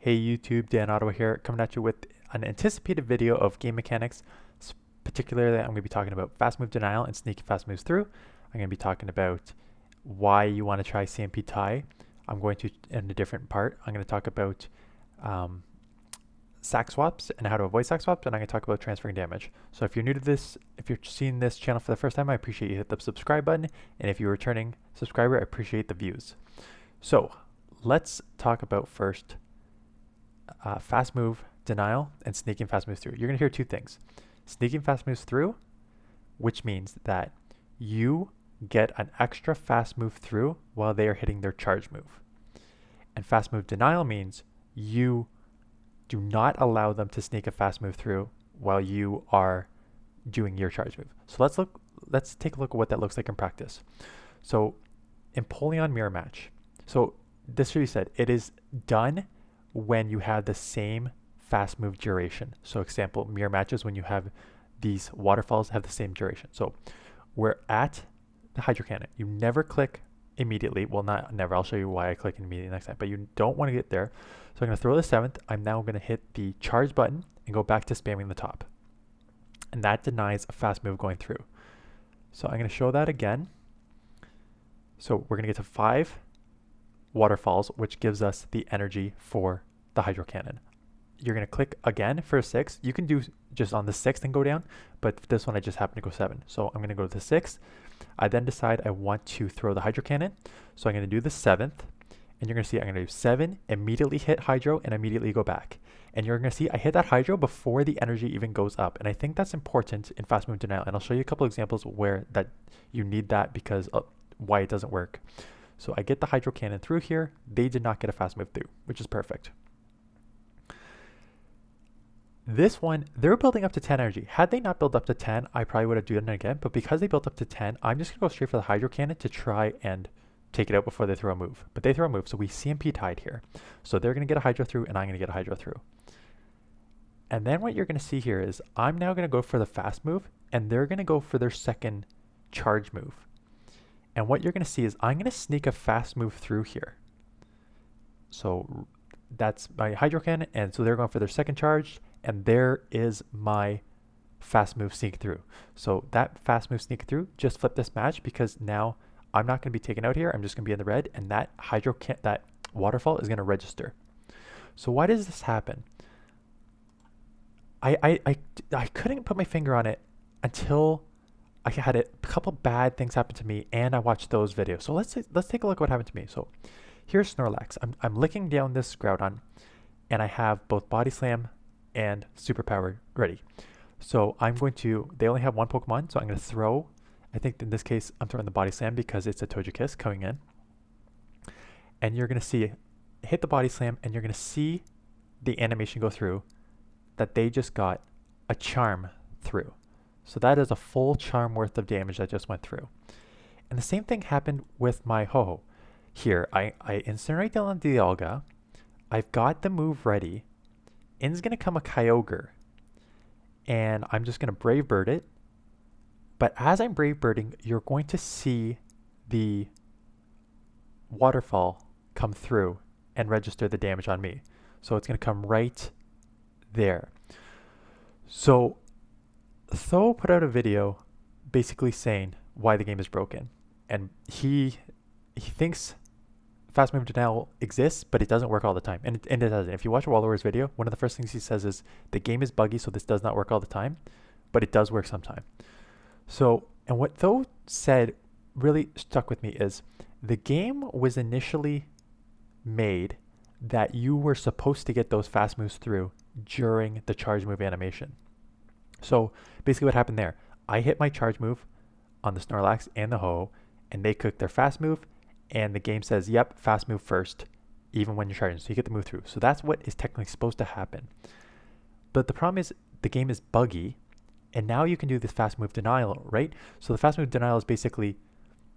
Hey YouTube, Dan Ottawa here, coming at you with an anticipated video of game mechanics. Particularly, I'm going to be talking about fast move denial and sneaky fast moves through. I'm going to be talking about why you want to try CMP tie. I'm going to, in a different part, I'm going to talk about Sac Swaps and how to avoid Sac Swaps, and I'm going to talk about transferring damage. So if you're new to this, if you're seeing this channel for the first time, I appreciate you hit the subscribe button, and if you're a returning subscriber, I appreciate the views. So let's talk about first fast move denial and sneaking fast moves through. You're going to hear two things. Sneaking fast moves through, which means that you get an extra fast move through while they are hitting their charge move. And fast move denial means you do not allow them to sneak a fast move through while you are doing your charge move. So let's take a look at what that looks like in practice. So Empoleon mirror match. So this should be said, it is done when you have the same fast move duration. So example, mirror matches when you have these waterfalls have the same duration. So we're at the hydro cannon. You never click immediately. Well, not never. I'll show you why I click immediately next time, but you don't want to get there. So I'm going to throw the 7th. I'm now going to hit the charge button and go back to spamming the top. And that denies a fast move going through. So I'm going to show that again. So we're going to get to 5 waterfalls, which gives us the energy for the hydro cannon. You're going to click again for a 6. You can do just on the 6th and go down, but this one I just happened to go 7. So I'm going to go to the 6th. I then decide I want to throw the hydro cannon. So I'm going to do the 7th, and you're going to see I'm going to do 7, immediately hit hydro, and immediately go back. And you're going to see I hit that hydro before the energy even goes up. And I think that's important in fast move denial. And I'll show you a couple examples where that you need that because of why it doesn't work. So I get the hydro cannon through here. They did not get a fast move through, which is perfect. This one, they're building up to 10 energy. Had they not built up to 10, I probably would have done it again. But because they built up to 10, I'm just going to go straight for the hydro cannon to try and take it out before they throw a move. But they throw a move, so we CMP tied here. So they're going to get a hydro through, and I'm going to get a hydro through. And then what you're going to see here is I'm now going to go for the fast move, and they're going to go for their second charge move. And what you're going to see is I'm going to sneak a fast move through here. So that's my hydro cannon, and so they're going for their second charge, and there is my fast move sneak through. So that fast move sneak through just flip this match because now I'm not going to be taken out here. I'm just going to be in the red, and that that waterfall is going to register. So why does this happen? I couldn't put my finger on it until I had a couple bad things happen to me, and I watched those videos. So let's take a look at what happened to me. So here's Snorlax. I'm licking down this Groudon, and I have both Body Slam and Superpower ready. So I'm going to, they only have one Pokemon, so I'm going to throw, I think in this case, I'm throwing the Body Slam because it's a Togekiss coming in. And you're going to see, hit the Body Slam, and you're going to see the animation go through that they just got a Charm through. So that is a full charm worth of damage that just went through. And the same thing happened with my Ho-Oh. Here, I incinerate down the Dialga. I've got the move ready. In's going to come a Kyogre. And I'm just going to Brave Bird it. But as I'm Brave Birding, you're going to see the waterfall come through and register the damage on me. So it's going to come right there. So Tho put out a video basically saying why the game is broken, and he thinks fast move denial exists, but it doesn't work all the time, and it doesn't. If you watch Wallower's video, one of the first things he says is the game is buggy, so this does not work all the time, but it does work sometime. So, and what Tho said really stuck with me is the game was initially made that you were supposed to get those fast moves through during the charge move animation. So basically what happened there, I hit my charge move on the Snorlax and the Ho-Oh, and they cooked their fast move, and the game says, yep, fast move first, even when you're charging. So you get the move through. So that's what is technically supposed to happen. But the problem is the game is buggy, and now you can do this fast move denial, right? So the fast move denial is basically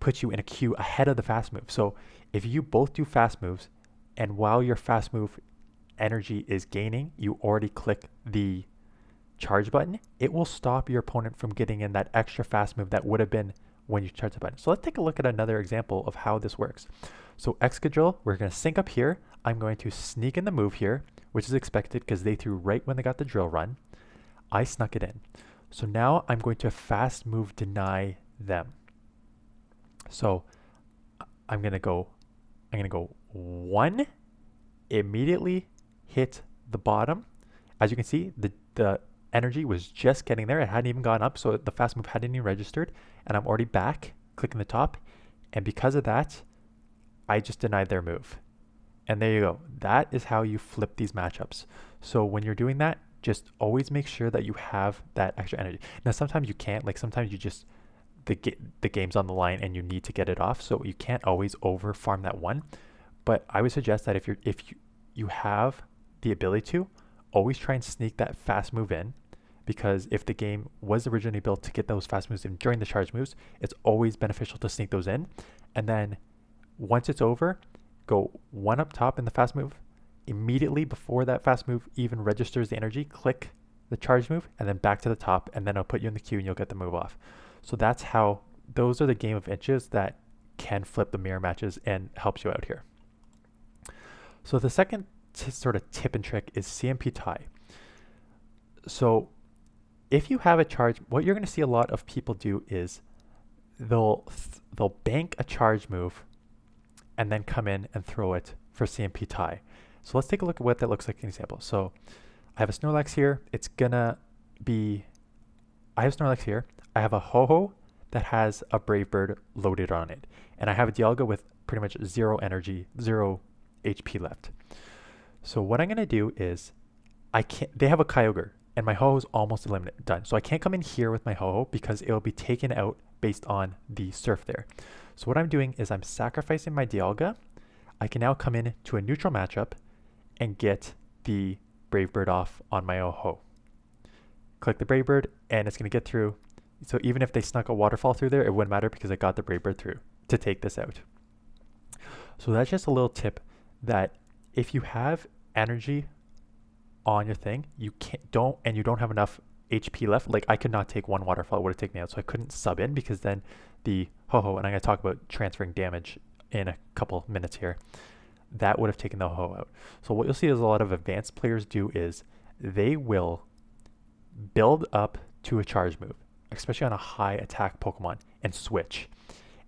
puts you in a queue ahead of the fast move. So if you both do fast moves, and while your fast move energy is gaining, you already click the charge button, it will stop your opponent from getting in that extra fast move that would have been when you charge the button. So let's take a look at another example of how this works. So Excadrill, we're going to sync up here. I'm going to sneak in the move here, which is expected because they threw right when they got the drill run. I snuck it in. So now I'm going to fast move deny them. So I'm going to go 1, immediately hit the bottom. As you can see, the energy was just getting there. It hadn't even gone up, so the fast move hadn't even registered. And I'm already back, clicking the top. And because of that, I just denied their move. And there you go. That is how you flip these matchups. So when you're doing that, just always make sure that you have that extra energy. Now, sometimes you can't. Like sometimes you just, the game's on the line and you need to get it off. So you can't always over farm that one. But I would suggest that if you have the ability to, always try and sneak that fast move in, because if the game was originally built to get those fast moves in during the charge moves, it's always beneficial to sneak those in. And then once it's over, go 1 up top in the fast move. Immediately before that fast move even registers the energy, click the charge move and then back to the top, and then it'll put you in the queue and you'll get the move off. So that's how, those are the game of inches that can flip the mirror matches and helps you out here. So the second sort of tip and trick is CMP tie. So if you have a charge, what you're going to see a lot of people do is they'll bank a charge move and then come in and throw it for CMP tie. So let's take a look at what that looks like in an example. So I have a Snorlax here. It's gonna be, I have Snorlax here. I have a Ho-Oh that has a Brave Bird loaded on it. And I have a Dialga with pretty much 0 energy, 0 HP left. So what I'm gonna do is, they have a Kyogre and my Ho-Oh is almost eliminated, done. So I can't come in here with my Ho-Oh because it will be taken out based on the surf there. So what I'm doing is I'm sacrificing my Dialga. I can now come in to a neutral matchup and get the Brave Bird off on my Ho-Oh. Click the Brave Bird and it's going to get through. So even if they snuck a waterfall through there, it wouldn't matter because I got the Brave Bird through to take this out. So that's just a little tip that if you have energy on your thing, you don't have enough HP left. Like I could not take one waterfall, it would have taken me out. So I couldn't sub in because then the Ho-Oh, and I'm going to talk about transferring damage in a couple minutes here, that would have taken the Ho-Oh out. So what you'll see is a lot of advanced players do is they will build up to a charge move, especially on a high attack Pokemon, and switch.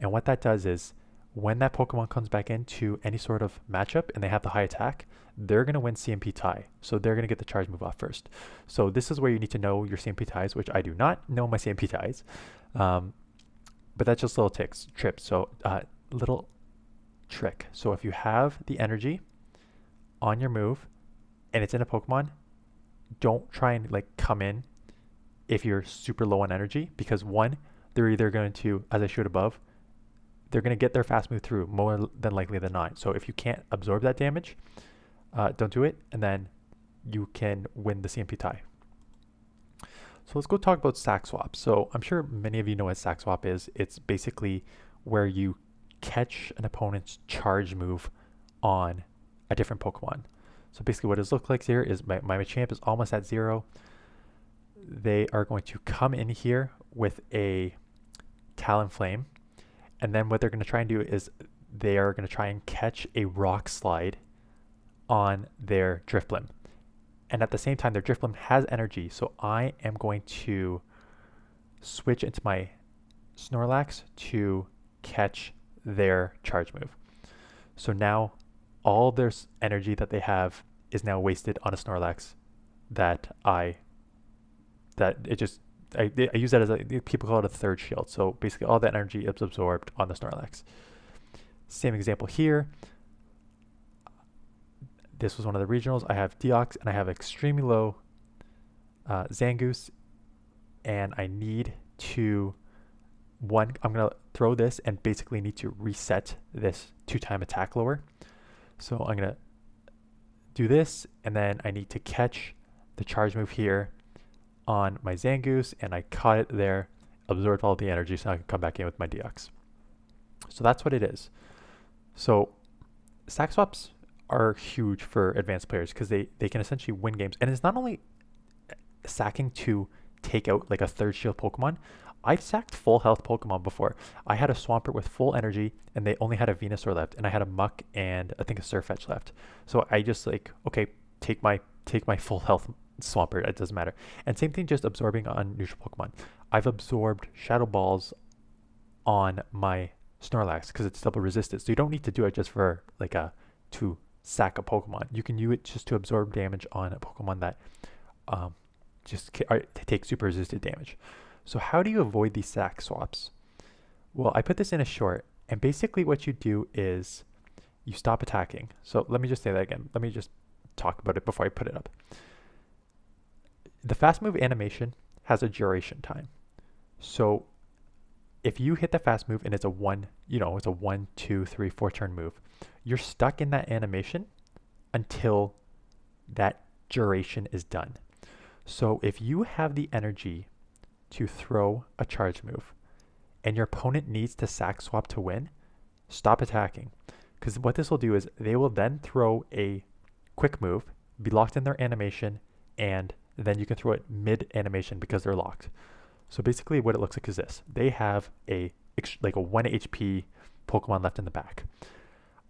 And what that does is when that Pokemon comes back into any sort of matchup and they have the high attack, they're going to win CMP tie. So they're going to get the charge move off first. So this is where you need to know your CMP ties, which I do not know my CMP ties. But that's just little trips. So little trick. So if you have the energy on your move and it's in a Pokemon, don't try and like come in if you're super low on energy, because one, they're either going to, as I showed above, they're going to get their fast move through more than likely than not. So if you can't absorb that damage, don't do it, and then you can win the CMP tie. So let's go talk about Sac Swap. So I'm sure many of you know what Sac Swap is. It's basically where you catch an opponent's charge move on a different Pokemon. So basically what it looks like here is my Machamp is almost at 0. They are going to come in here with a Talonflame, and then what they're going to try and do is they are going to try and catch a Rock Slide on their Drifblim. And at the same time, their Drifblim has energy, so I am going to switch into my Snorlax to catch their charge move. So now all their energy that they have is now wasted on a Snorlax I use that as people call it a third shield. So basically all that energy is absorbed on the Snorlax. Same example here. This was one of the regionals. I have Deox and I have extremely low Zangoose, and I need to, I'm going to throw this and basically need to reset this 2-time attack lower. So I'm going to do this, and then I need to catch the charge move here on my Zangoose, and I caught it there, absorbed all the energy, so I can come back in with my Deox. So that's what it is. So Sac Swaps are huge for advanced players because they can essentially win games. And it's not only sacking to take out like a third shield Pokemon. I've sacked full health Pokemon before. I had a Swampert with full energy, and they only had a Venusaur left, and I had a Muck and I think a Surfetch left. So I just like, okay, take my full health Swampert. It doesn't matter. And same thing, just absorbing on neutral Pokemon. I've absorbed Shadow Balls on my Snorlax because it's double resisted. So you don't need to do it just for like to sack a Pokemon. You can use it just to absorb damage on a Pokemon that take super resisted damage. So how do you avoid these sac swaps? Well, I put this in a short, and basically what you do is you stop attacking. So let me just say that again. Let me just talk about it before I put it up. The fast move animation has a duration time. So if you hit the fast move and it's a 1, it's a 1, 2, 3, 4 turn move, you're stuck in that animation until that duration is done. So if you have the energy to throw a charge move and your opponent needs to sac swap to win, stop attacking. Because what this will do is they will then throw a quick move, be locked in their animation, and then you can throw it mid animation because they're locked. So basically what it looks like is this. They have a 1 HP Pokemon left in the back.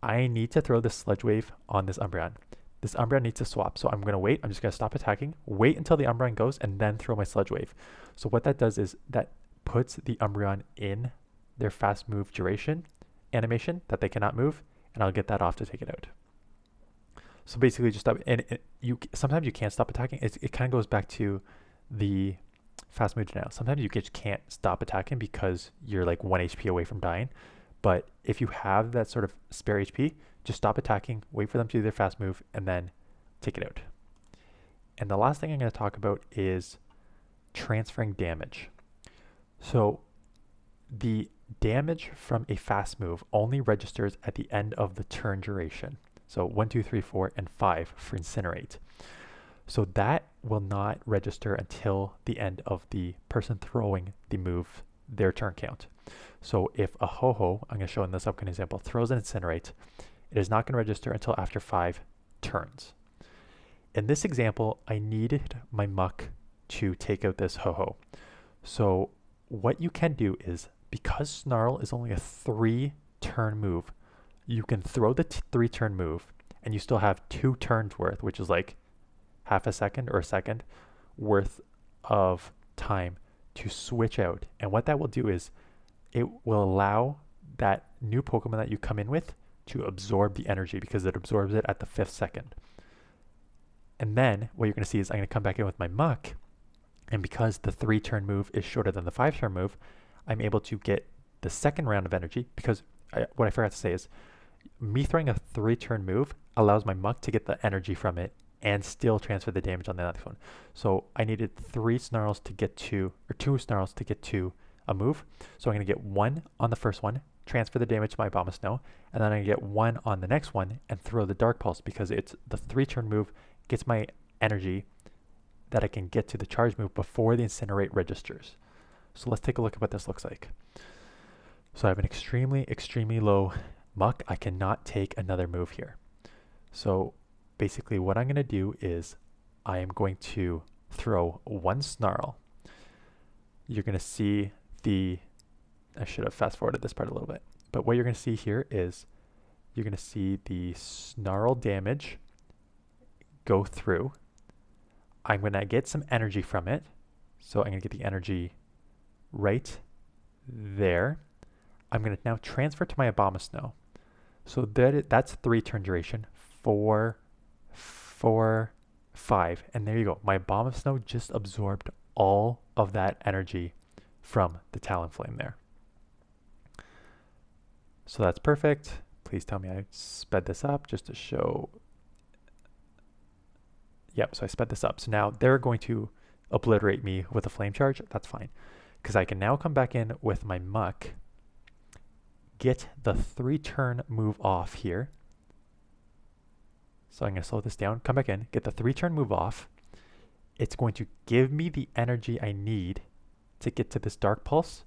I need to throw this Sludge Wave on this Umbreon. This Umbreon needs to swap, so I'm going to wait. I'm just going to stop attacking, wait until the Umbreon goes, and then throw my Sludge Wave. So what that does is that puts the Umbreon in their fast move duration animation that they cannot move, and I'll get that off to take it out. So basically just stop, and sometimes you can't stop attacking. It kind of goes back to the fast move denial. Sometimes you just can't stop attacking because you're like 1 HP away from dying. But if you have that sort of spare HP, just stop attacking, wait for them to do their fast move, and then take it out. And the last thing I'm going to talk about is transferring damage. So the damage from a fast move only registers at the end of the turn duration. So 1, 2, 3, 4, and 5 for Incinerate. So that will not register until the end of the person throwing the move, their turn count. So if a Ho-Oh, I'm going to show in this upcoming example, throws an Incinerate, it is not going to register until after 5 turns. In this example, I needed my Muck to take out this Ho-Oh. So what you can do is, because Snarl is only a 3-turn move, you can throw the 3-turn move, and you still have 2 turns worth, which is like half a second or a second worth of time to switch out. And what that will do is it will allow that new Pokemon that you come in with to absorb the energy because it absorbs it at the 5th second. And then what you're going to see is I'm going to come back in with my Muck, and because the 3-turn move is shorter than the 5-turn move, I'm able to get the second round of energy because what I forgot to say is me throwing a 3-turn move allows my Muck to get the energy from it and still transfer the damage on the next one. So I needed 3 Snarls to get to, or 2 Snarls to get to a move. So I'm going to get 1 on the first one, transfer the damage to my Abomasnow, and then I get 1 on the next one and throw the Dark Pulse because it's the 3-turn move gets my energy that I can get to the charge move before the Incinerate registers. So let's take a look at what this looks like. So I have an extremely, extremely low Muck. I cannot take another move here. So basically what I'm going to do is I am going to throw 1 Snarl. You're going to see I should have fast forwarded this part a little bit, but what you're going to see here is you're going to see the Snarl damage go through. I'm going to get some energy from it. So I'm going to get the energy right there. I'm going to now transfer to my Abomasnow. So that's 3-turn duration, 4, 4, 5. And there you go. My Abomasnow just absorbed all of that energy from the Talonflame there. So that's perfect. Please tell me I sped this up just to show. Yep, so I sped this up. So now they're going to obliterate me with a flame charge. That's fine. Because I can now come back in with my Muck, get the 3-turn move off here. So I'm going to slow this down, come back in, get the 3-turn move off. It's going to give me the energy I need to get to this Dark Pulse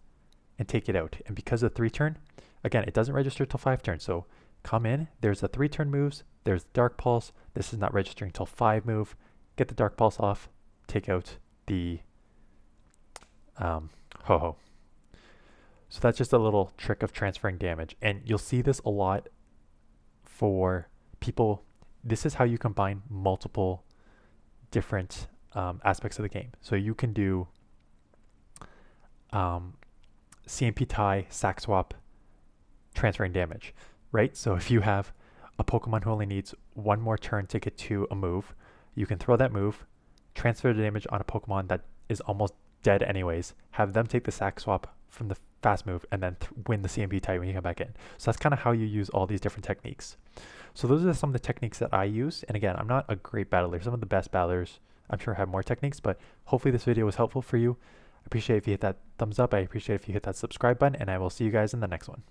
and take it out. And because of the 3-turn, again, it doesn't register till 5 turns. So come in, there's the 3-turn moves, there's the Dark Pulse. This is not registering till 5 move. Get the Dark Pulse off, take out the Ho-Oh. So that's just a little trick of transferring damage. And you'll see this a lot for people. This is how you combine multiple different aspects of the game. So you can do CMP tie, Sac Swap, transferring damage, right? So if you have a Pokemon who only needs one more turn to get to a move, you can throw that move, transfer the damage on a Pokemon that is almost dead anyways, have them take the Sac Swap from the fast move, and then win the CMP tie when you come back in. So that's kind of how you use all these different techniques. So those are some of the techniques that I use. And again, I'm not a great battler. Some of the best battlers, I'm sure, have more techniques, but hopefully this video was helpful for you. I appreciate if you hit that thumbs up. I appreciate if you hit that subscribe button, and I will see you guys in the next one.